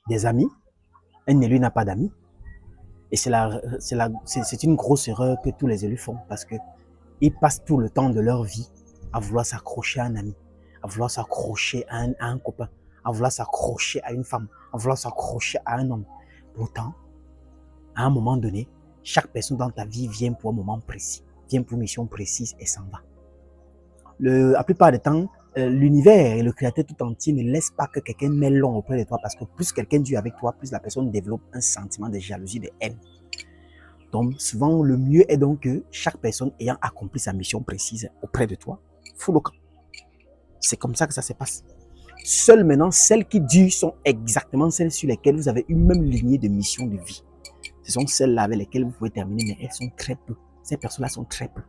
des amis. Un élu n'a pas d'amis. Et c'est une grosse erreur que tous les élus font parce qu'ils passent tout le temps de leur vie à vouloir s'accrocher à un ami, à vouloir s'accrocher à un copain, à vouloir s'accrocher à une femme, à vouloir s'accrocher à un homme. Pourtant, à un moment donné, chaque personne dans ta vie vient pour un moment précis, vient pour une mission précise et s'en va. La plupart du temps, l'univers et le créateur tout entier ne laissent pas que quelqu'un mette long auprès de toi parce que plus quelqu'un dure avec toi, plus la personne développe un sentiment de jalousie, de haine. Donc, souvent, le mieux est donc que chaque personne ayant accompli sa mission précise auprès de toi, fout le camp. C'est comme ça que ça se passe. Seules maintenant, celles qui durent sont exactement celles sur lesquelles vous avez une même lignée de mission de vie. Ce sont celles-là avec lesquelles vous pouvez terminer, mais elles sont très peu. Ces personnes-là sont très peu.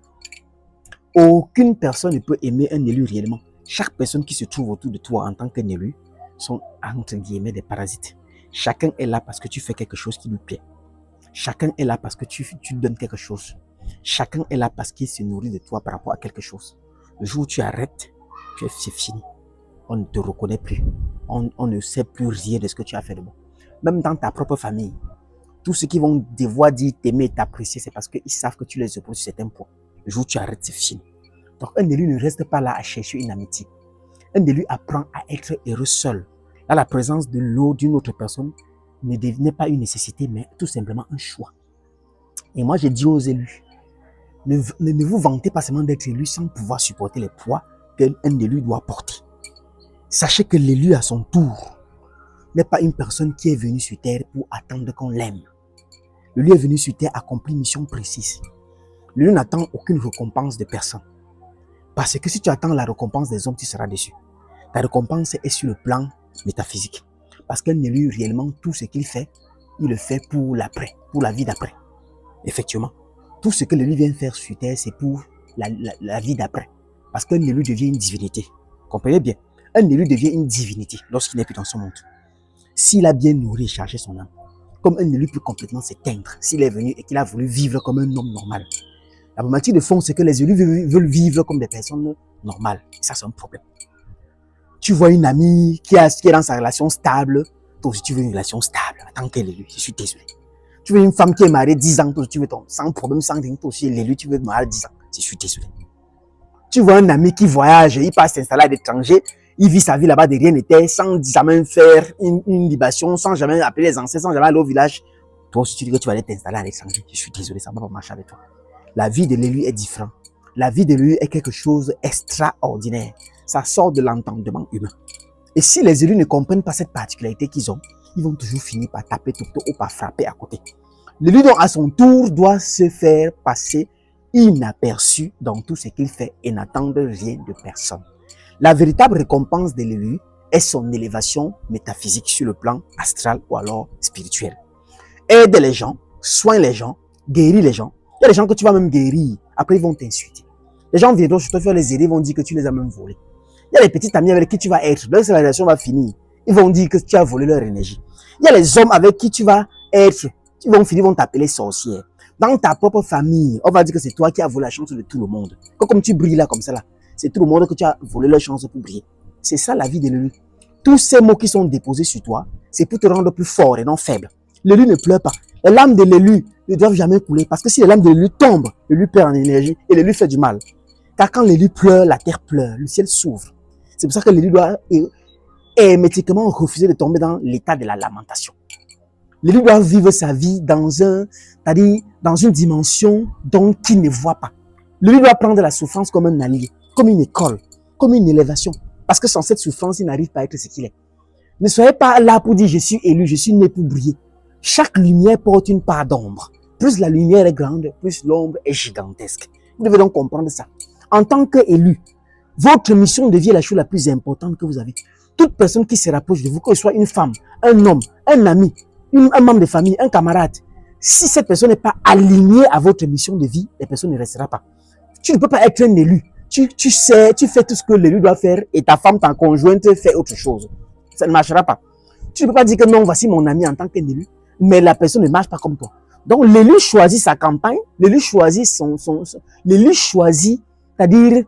Aucune personne ne peut aimer un élu réellement. Chaque personne qui se trouve autour de toi en tant qu'un élu sont entre guillemets des parasites. Chacun est là parce que tu fais quelque chose qui lui plaît. Chacun est là parce que tu donnes quelque chose. Chacun est là parce qu'il se nourrit de toi par rapport à quelque chose. Le jour où tu arrêtes, c'est fini. On ne te reconnaît plus. On ne sait plus rien de ce que tu as fait de bon. Même dans ta propre famille, tous ceux qui vont devoir dire t'aimer et t'apprécier, c'est parce qu'ils savent que tu les épaules sur certains points. Le jour où tu arrêtes, c'est fini. Donc un élu ne reste pas là à chercher une amitié. Un élu apprend à être heureux seul. Là, la présence de l'eau d'une autre personne n'est pas une nécessité, mais tout simplement un choix. Et moi, j'ai dit aux élus, ne vous vantez pas seulement d'être élu sans pouvoir supporter les poids qu'un élu doit porter. Sachez que l'élu à son tour n'est pas une personne qui est venue sur terre pour attendre qu'on l'aime. L'élu est venu sur terre accomplir une mission précise. L'élu n'attend aucune récompense de personne. Parce que si tu attends la récompense des hommes, tu seras déçu. Ta récompense est sur le plan métaphysique. Parce qu'un élu, réellement, tout ce qu'il fait, il le fait pour l'après, pour la vie d'après. Effectivement, tout ce que l'élu vient faire sur terre, c'est pour la vie d'après. Parce qu'un élu devient une divinité. Comprenez bien, un élu devient une divinité lorsqu'il n'est plus dans son monde. S'il a bien nourri et chargé son âme, comme un élu peut complètement s'éteindre, s'il est venu et qu'il a voulu vivre comme un homme normal. La problématique de fond, c'est que les élus veulent vivre comme des personnes normales. Ça, c'est un problème. Tu vois une amie qui est dans sa relation stable, toi aussi tu veux une relation stable, en tant qu'élu, je suis désolé. Tu veux une femme qui est mariée 10 ans, toi aussi tu veux sans problème, sans rien, toi aussi l'élu, tu veux te marier 10 ans, je suis désolé. Tu vois un ami qui voyage, il passe s'installer à l'étranger, il vit sa vie là-bas de rien n'était, sans jamais faire une libation, sans jamais appeler les ancêtres, sans jamais aller au village. Toi aussi tu dis que tu vas aller t'installer à l'étranger, je suis désolé, ça ne va pas marcher avec toi. La vie de l'élu est différente. La vie de l'élu est quelque chose d'extraordinaire. Ça sort de l'entendement humain. Et si les élus ne comprennent pas cette particularité qu'ils ont, ils vont toujours finir par taper tout ou par frapper à côté. L'élu, donc, à son tour, doit se faire passer inaperçu dans tout ce qu'il fait et n'attendre rien de personne. La véritable récompense de l'élu est son élévation métaphysique sur le plan astral ou alors spirituel. Aide les gens, soigne les gens, guérit les gens. Il y a des gens que tu vas même guérir, après ils vont t'insulter. Les gens viendront sur toi faire les aider, ils vont dire que tu les as même volés. Il y a les petites amies avec qui tu vas être, lorsque la relation va finir, ils vont dire que tu as volé leur énergie. Il y a les hommes avec qui tu vas être, ils vont finir, ils vont t'appeler sorcière. Dans ta propre famille, on va dire que c'est toi qui as volé la chance de tout le monde. Comme tu brilles là, comme ça là, c'est tout le monde que tu as volé leur chance pour briller. C'est ça la vie de l'élu. Tous ces mots qui sont déposés sur toi, c'est pour te rendre plus fort et non faible. L'élu ne pleure pas. Les larmes de l'élu ne doivent jamais couler parce que si les larmes de l'élu tombent, l'élu perd en énergie et l'élu fait du mal. Car quand l'élu pleure, la terre pleure, le ciel s'ouvre. C'est pour ça que l'élu doit hermétiquement refuser de tomber dans l'état de la lamentation. L'élu doit vivre sa vie dans une dimension dont il ne voit pas. L'élu doit prendre la souffrance comme un allié, comme une école, comme une élévation. Parce que sans cette souffrance, il n'arrive pas à être ce qu'il est. Ne soyez pas là pour dire je suis élu, je suis né pour briller. Chaque lumière porte une part d'ombre. Plus la lumière est grande, plus l'ombre est gigantesque. Vous devez donc comprendre ça. En tant qu'élu, votre mission devient la chose la plus importante que vous avez. Toute personne qui se rapproche de vous, que ce soit une femme, un homme, un ami, un membre de famille, un camarade, si cette personne n'est pas alignée à votre mission de vie, la personne ne restera pas. Tu ne peux pas être un élu. Tu sais, tu fais tout ce que l'élu doit faire et ta femme, ta conjointe fait autre chose. Ça ne marchera pas. Tu ne peux pas dire que non, voici mon ami en tant qu'un élu, mais la personne ne marche pas comme toi. Donc l'élu choisit sa campagne, l'élu choisit l'élu choisit, c'est-à-dire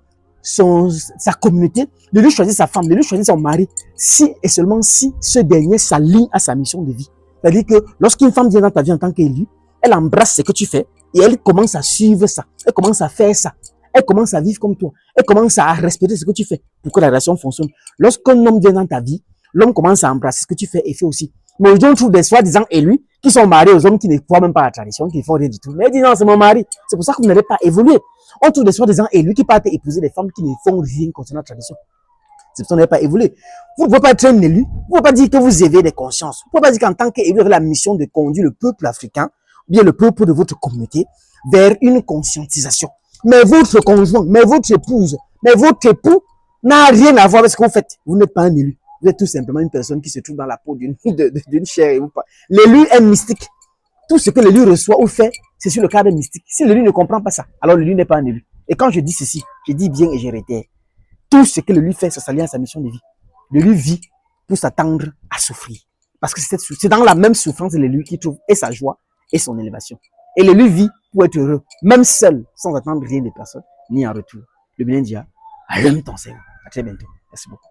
sa communauté, l'élu choisit sa femme, l'élu choisit son mari, si et seulement si ce dernier s'aligne à sa mission de vie. C'est-à-dire que lorsqu'une femme vient dans ta vie en tant qu'élu, elle embrasse ce que tu fais et elle commence à suivre ça, elle commence à faire ça, elle commence à vivre comme toi, elle commence à respecter ce que tu fais pour que la relation fonctionne. Lorsqu'un homme vient dans ta vie, l'homme commence à embrasser ce que tu fais et fait aussi. Mais aujourd'hui, on trouve des soi-disant élus qui sont mariés aux hommes qui ne croient même pas à la tradition, qui ne font rien du tout. Mais ils disent non, c'est mon mari. C'est pour ça que vous n'avez pas évolué. On trouve des soi-disant élus qui partent épouser des femmes qui ne font rien concernant la tradition. C'est pour ça que vous n'avez pas évolué. Vous ne pouvez pas être un élu. Vous ne pouvez pas dire que vous éveillez des consciences. Vous ne pouvez pas dire qu'en tant qu'élu, vous avez la mission de conduire le peuple africain, ou bien le peuple de votre communauté, vers une conscientisation. Mais votre conjoint, mais votre épouse, mais votre époux n'a rien à voir avec ce que vous faites. Vous n'êtes pas un élu. Vous êtes tout simplement une personne qui se trouve dans la peau d'une chair. L'élu est mystique. Tout ce que l'élu reçoit ou fait, c'est sur le cadre mystique. Si l'élu ne comprend pas ça, alors l'élu n'est pas un élu. Et quand je dis ceci, je dis bien et je réitère. Tout ce que l'élu fait, ça s'allie à sa mission de vie. L'élu vit pour s'attendre à souffrir. Parce que c'est dans la même souffrance de l'élu qui trouve et sa joie et son élévation. Et l'élu vit pour être heureux, même seul, sans attendre rien de personne, ni en retour. Le bien dit, allume ton cerveau. À très bientôt. Merci beaucoup.